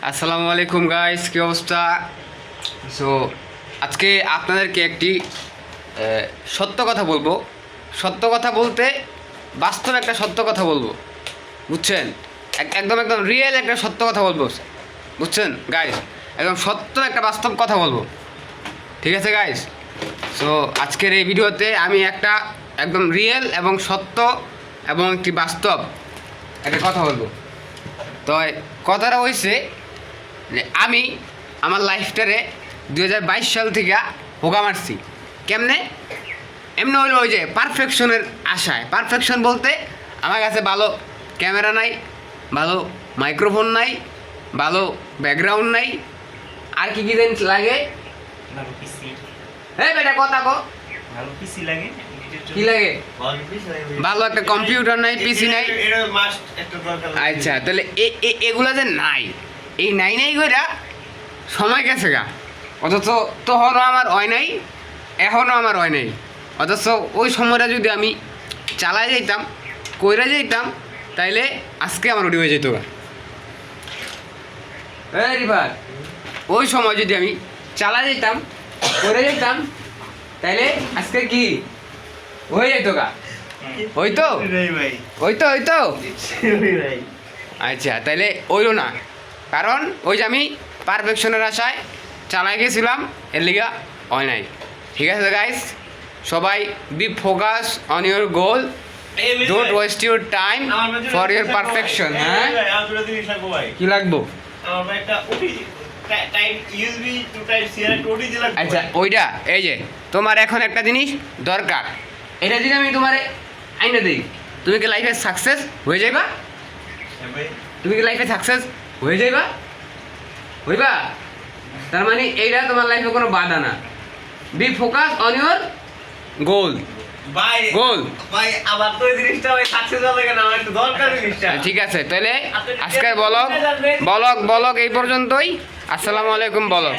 আসসালামু আলাইকুম গাইস, কি অবস্থা? সো আজকে আপনাদেরকে একটি সত্য কথা বলবো। সত্য কথা বলতে বাস্তব একটা সত্য কথা বলবো, বুঝছেন? একদম একদম রিয়েল একটা সত্য কথা বলবো, বুঝছেন গাইস? একদম সত্য একটা বাস্তব কথা বলবো, ঠিক আছে গাইস? সো আজকের এই ভিডিওতে আমি একটা একদম রিয়েল এবং সত্য এবং একটি বাস্তব একটা কথা বলবো। তো কথাটা হয়েছে যে আমি আমার লাইফটারে 2022 সাল থেকে হোগা মারছি। কেমনে? এমনি হইলো ওই যে পারফেকশনের আশায়। পারফেকশন বলতে আমার কাছে ভালো ক্যামেরা নাই, ভালো মাইক্রোফোন নাই, ভালো ব্যাকগ্রাউন্ড নাই, আর কি জিনিস লাগে? ভালো পিসি হ্যাঁ বেটা কথা কো। ভালো পিসি লাগে কি লাগে? ভালো পিসি লাগে ভালো একটা কম্পিউটার নাই, পিসি নাই। এটা মাস্ট একটা দরকার লাগে। আচ্ছা, তাহলে এগুলা যে নাই, এই নাই নাই কইরা সময় গেছে গা। অথচ তখনও আমার হয় নাই, এখনও আমার হয় নাই। অথচ ওই সময়টা যদি আমি চালাই যাইতাম, কইরা যাইতাম, তাইলে আজকে আমার ওটি হয়ে যেত গা। এই রিভার, ওই সময় যদি আমি চালা যাইতাম, কইরা যাইতাম, তাইলে আজকে কি হয়ে যেত গা? হইতো রে ভাই হইতো হইতো। রে ভাই আচ্ছা, তাইলে ওইলো না, কারণ ওই যে আমি পারফেকশনের আশায় চালাই গেছিলাম, এর লিগা হয় নাই। ঠিক আছে গাইস, সবাই be focus on your goal, don't waste your time for your perfection. হ্যাঁ, আমরা দুই থাকবো ভাই। কি লাগবো? আমার ভাই একটা OT type USB to type C এর একটা ওটি লাগবে। আচ্ছা, ওইটা এই যে তোমার এখন একটা জিনিস দরকার, এটা যদি আমি তোমারে আইনা দিই, তুমি কি লাইফে সাকসেস হয়ে যাইবা? হ্যাঁ ভাই তুমি কি লাইফে সাকসেস হয়ে যাইবা? হইবা? তার মানে এইটা তোমার লাইফে কোনো বাধা না। Be focus on your goal. ভাই গোল। ভাই আবার তো এই জিনিসটা ভাই সাকসেস হবে না, আমার একটু দরকার এই জিনিসটা। ঠিক আছে, তাহলে আজকের বলক এই পর্যন্তই। আসসালামু আলাইকুম বলক।